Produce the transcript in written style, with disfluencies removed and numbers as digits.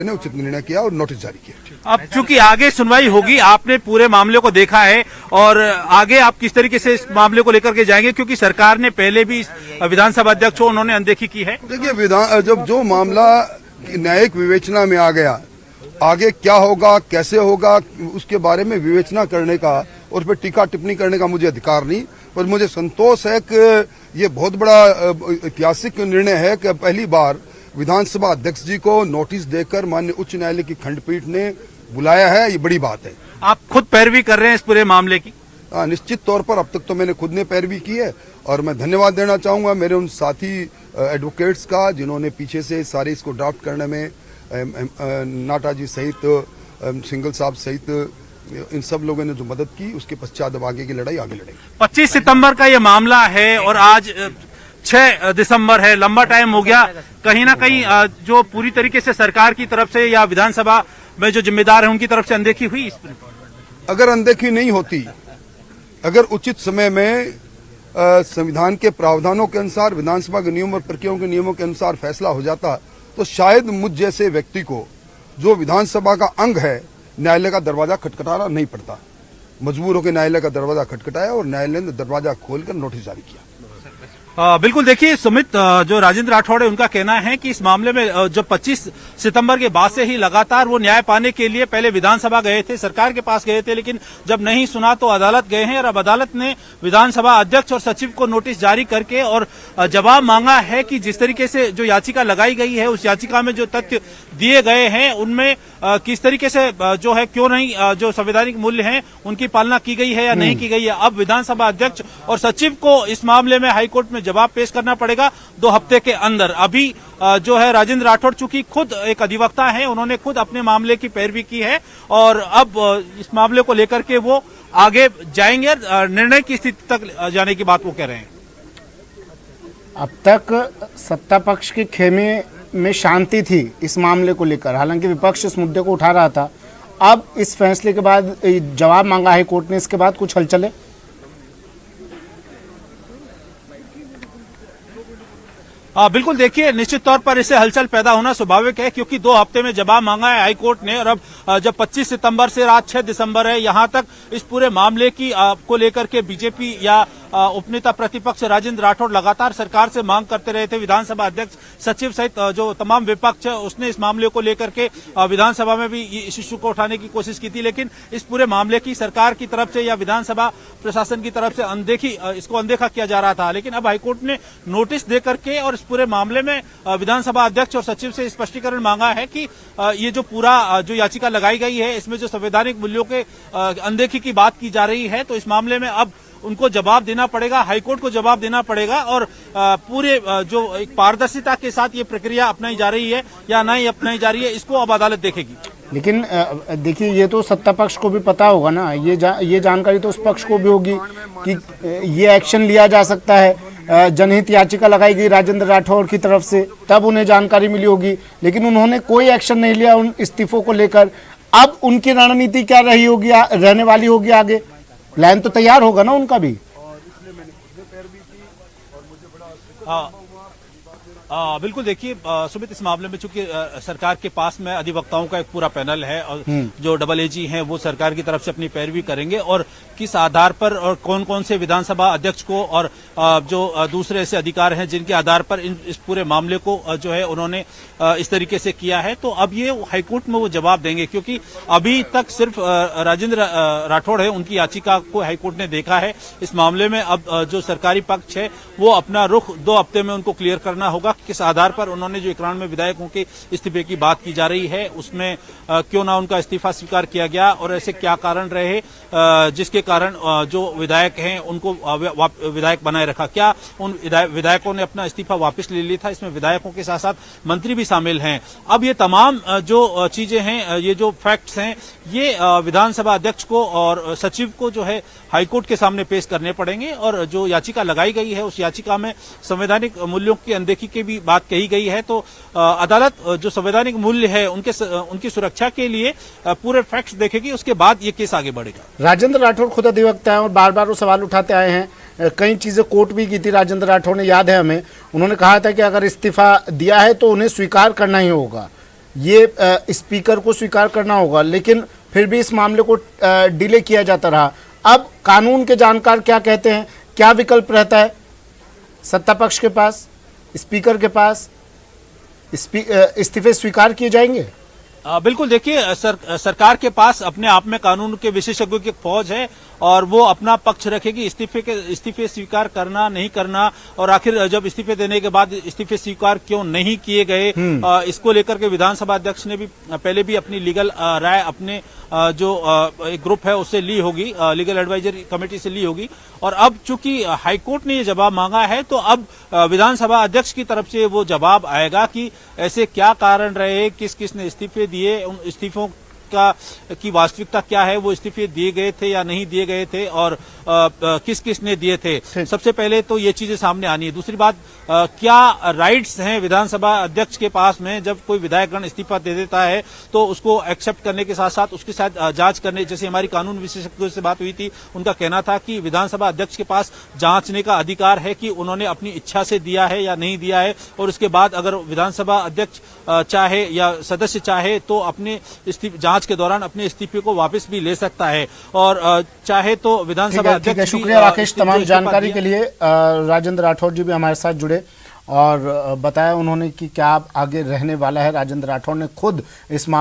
ने उचित निर्णय किया और नोटिस जारी किया। अब चूंकि आगे सुनवाई होगी, आपने पूरे मामले को देखा है और आगे आप किस तरीके से इस मामले को लेकर के जाएंगे, क्योंकि सरकार ने पहले भी विधानसभा अध्यक्ष को उन्होंने अनदेखी की है। देखिए, जब जो मामला न्यायिक विवेचना में आ गया, आगे क्या होगा कैसे होगा उसके बारे में विवेचना करने का और फिर टीका टिप्पणी करने का मुझे अधिकार नहीं, पर मुझे संतोष है कि ये बहुत बड़ा ऐतिहासिक निर्णय है कि पहली बार विधानसभा अध्यक्ष जी को नोटिस देकर माननीय उच्च न्यायालय की खंडपीठ ने बुलाया है। ये बड़ी बात है। आप खुद पैरवी कर रहे हैं इस पूरे मामले की? निश्चित तौर पर अब तक तो मैंने खुद ने पैरवी की है और मैं धन्यवाद देना चाहूंगा मेरे उन साथी एडवोकेट्स का जिन्होंने पीछे से सारे इसको ड्राफ्ट करने में नाटा जी सहित सिंगल साहब सहित इन सब लोगों ने जो मदद की, उसके पश्चात अब आगे की लड़ाई आगे लड़ेगी। 25 सितंबर का ये मामला है और आज 6 दिसंबर है, लंबा टाइम हो गया। कहीं ना कहीं जो पूरी तरीके से सरकार की तरफ से या विधानसभा में जो जिम्मेदार है उनकी तरफ से अनदेखी हुई। अगर अनदेखी नहीं होती, अगर उचित समय में संविधान के प्रावधानों के अनुसार, विधानसभा के नियम और प्रक्रियाओं के नियमों के अनुसार फैसला हो जाता, तो शायद मुझ जैसे व्यक्ति को जो विधानसभा का अंग है न्यायालय का दरवाजा खटखटाना नहीं पड़ता। मजबूर होकर न्यायालय का दरवाजा खटखटाया और न्यायालय ने दरवाजा खोलकर नोटिस जारी किया। बिल्कुल, देखिए सुमित, जो राजेंद्र राठौड़ है उनका कहना है कि इस मामले में जब 25 सितंबर के बाद से ही लगातार वो न्याय पाने के लिए पहले विधानसभा गए थे, सरकार के पास गए थे, लेकिन जब नहीं सुना तो अदालत गए हैं और अब अदालत ने विधानसभा अध्यक्ष और सचिव को नोटिस जारी करके और जवाब मांगा है कि जिस तरीके से जो याचिका लगाई गई है उस याचिका में जो तथ्य दिए गए हैं उनमें किस तरीके से जो है क्यों नहीं जो संवैधानिक मूल्य हैं उनकी पालना की गई है या नहीं की गई है। अब विधानसभा अध्यक्ष और सचिव को इस मामले में हाईकोर्ट में जवाब पेश करना पड़ेगा 2 हफ्ते के अंदर। अभी जो है राजेंद्र राठौड़ चूंकि खुद एक अधिवक्ता है, उन्होंने खुद अपने मामले की पैरवी की है और अब इस मामले को लेकर के वो आगे जाएंगे, निर्णय की स्थिति तक जाने की बात वो कह रहे हैं। अब तक सत्ता पक्ष के खेमे में शांति थी इस मामले को लेकर, हालांकि विपक्ष इस मुद्दे को उठा रहा था। अब इस फैसले के बाद जवाब मांगा है कोर्ट ने, इसके बाद कुछ हलचल है? बिल्कुल, देखिए निश्चित तौर पर इससे हलचल पैदा होना स्वाभाविक है, क्योंकि 2 हफ्ते में जवाब मांगा है हाईकोर्ट ने और अब जब 25 सितंबर से रात 6 दिसंबर है, यहां तक इस पूरे मामले की को लेकर के बीजेपी या उपनेता प्रतिपक्ष राजेंद्र राठौड़ लगातार सरकार से मांग करते रहे थे। विधानसभा अध्यक्ष, सचिव सहित जो तमाम विपक्ष है उसने इस मामले को लेकर के विधानसभा में भी इस इश्यू को उठाने की कोशिश की थी, लेकिन इस पूरे मामले की सरकार की तरफ से या विधानसभा प्रशासन की तरफ से इसको अनदेखा किया जा रहा था। लेकिन अब हाईकोर्ट ने नोटिस दे करके और इस पूरे मामले में विधानसभा अध्यक्ष और सचिव से स्पष्टीकरण मांगा है कि ये जो पूरा जो याचिका लगाई गई है इसमें जो संवैधानिक मूल्यों के अनदेखी की बात की जा रही है, तो इस मामले में अब उनको जवाब देना पड़ेगा, हाईकोर्ट को जवाब देना पड़ेगा और पूरे जो एक पारदर्शिता के साथ ये प्रक्रिया अपनाई जा रही है या नहीं अपनाई जा रही है, इसको अब अदालत देखेगी। लेकिन देखिए, ये तो सत्ता पक्ष को भी पता होगा ना, ये जानकारी तो उस पक्ष को भी होगी कि ये एक्शन लिया जा सकता है। जनहित याचिका लगाई गई राजेंद्र राठौड़ की तरफ से, तब उन्हें जानकारी मिली होगी, लेकिन उन्होंने कोई एक्शन नहीं लिया उन इस्तीफों को लेकर। अब उनकी रणनीति क्या रहने वाली होगी आगे? प्लान तो तैयार होगा ना उनका भी। बिल्कुल, देखिए सुमित, इस मामले में चूंकि सरकार के पास में अधिवक्ताओं का एक पूरा पैनल है और जो AAG हैं वो सरकार की तरफ से अपनी पैरवी करेंगे और किस आधार पर और कौन कौन से विधानसभा अध्यक्ष को और जो दूसरे ऐसे अधिकार हैं जिनके आधार पर इस पूरे मामले को जो है उन्होंने इस तरीके से किया है, तो अब ये हाईकोर्ट में वो जवाब देंगे, क्योंकि अभी तक सिर्फ राजेंद्र राठौड़ है उनकी याचिका को हाईकोर्ट ने देखा है। इस मामले में अब जो सरकारी पक्ष है वो अपना रुख 2 हफ्ते में उनको क्लियर करना होगा, किस आधार पर उन्होंने जो 91 विधायकों के इस्तीफे की बात की जा रही है उसमें क्यों ना उनका इस्तीफा स्वीकार किया गया और ऐसे क्या कारण रहे जिसके कारण जो विधायक हैं उनको विधायक बनाए रखा। क्या उन विधायकों ने अपना इस्तीफा वापस ले लिया था? इसमें विधायकों के साथ साथ मंत्री भी शामिल हैं। अब ये तमाम जो चीजें हैं, ये जो फैक्ट्स हैं, ये विधानसभा अध्यक्ष को और सचिव को जो है हाईकोर्ट के सामने पेश करने पड़ेंगे और जो याचिका लगाई गई है उस याचिका में संवैधानिक मूल्यों की अनदेखी की भी बात कही गई है, तो अदालत जो संवैधानिक मूल्य है उनकी सुरक्षा के लिए पूरे फैक्ट्स देखेगी, उसके बाद ये केस आगे बढ़ेगा। राजेंद्र राठौड़ खुद अधिवक्ता है और बार बार वो सवाल उठाते आए हैं, कई चीजें कोर्ट भी की थी राजेंद्र राठौड़ ने, याद है हमें। उन्होंने कहा था कि अगर इस्तीफा दिया है तो उन्हें स्वीकार करना ही होगा। ये स्पीकर को स्वीकार करना होगा, लेकिन फिर भी इस मामले को डिले किया जाता रहा। अब कानून के जानकार क्या कहते हैं, क्या विकल्प रहता है सत्ता पक्ष के पास, स्पीकर के पास? इस्तीफे स्वीकार किए जाएंगे? बिल्कुल देखिए, सरकार के पास अपने आप में कानून के विशेषज्ञों की एक फौज है और वो अपना पक्ष रखेगी। इस्तीफे स्वीकार करना नहीं करना, और आखिर जब इस्तीफे देने के बाद इस्तीफे स्वीकार क्यों नहीं किए गए, इसको लेकर के विधानसभा अध्यक्ष ने भी पहले भी अपनी लीगल राय अपने जो एक ग्रुप है उससे ली होगी, लीगल एडवाइजरी कमेटी से ली होगी। और अब चूंकि हाईकोर्ट ने ये जवाब मांगा है तो अब विधानसभा अध्यक्ष की तरफ से वो जवाब आएगा कि ऐसे क्या कारण रहे, किस किस ने इस्तीफे दिए, उन इस्तीफों की वास्तविकता क्या है, वो इस्तीफे दिए गए थे या नहीं दिए गए थे, और किस किस ने दिए थे। सबसे पहले तो ये चीजें सामने आनी है। दूसरी बात, क्या राइट्स हैं विधानसभा अध्यक्ष के पास में, जब कोई विधायकगण इस्तीफा दे देता है तो उसको एक्सेप्ट करने के साथ साथ उसके साथ जांच करने, जैसे हमारी कानून विशेषज्ञों से बात हुई थी, उनका कहना था कि विधानसभा अध्यक्ष के पास जांचने का अधिकार है कि उन्होंने अपनी इच्छा से दिया है या नहीं दिया है, और उसके बाद अगर विधानसभा अध्यक्ष चाहे या सदस्य चाहे तो अपने जांच के दौरान अपने इस्तीफे को वापस भी ले सकता है, और चाहे तो विधानसभा ठीक है, शुक्रिया राकेश तमाम जानकारी के लिए। राजेंद्र राठौड़ जी भी हमारे साथ जुड़े और बताया उन्होंने कि क्या आगे रहने वाला है। राजेंद्र राठौड़ ने खुद इस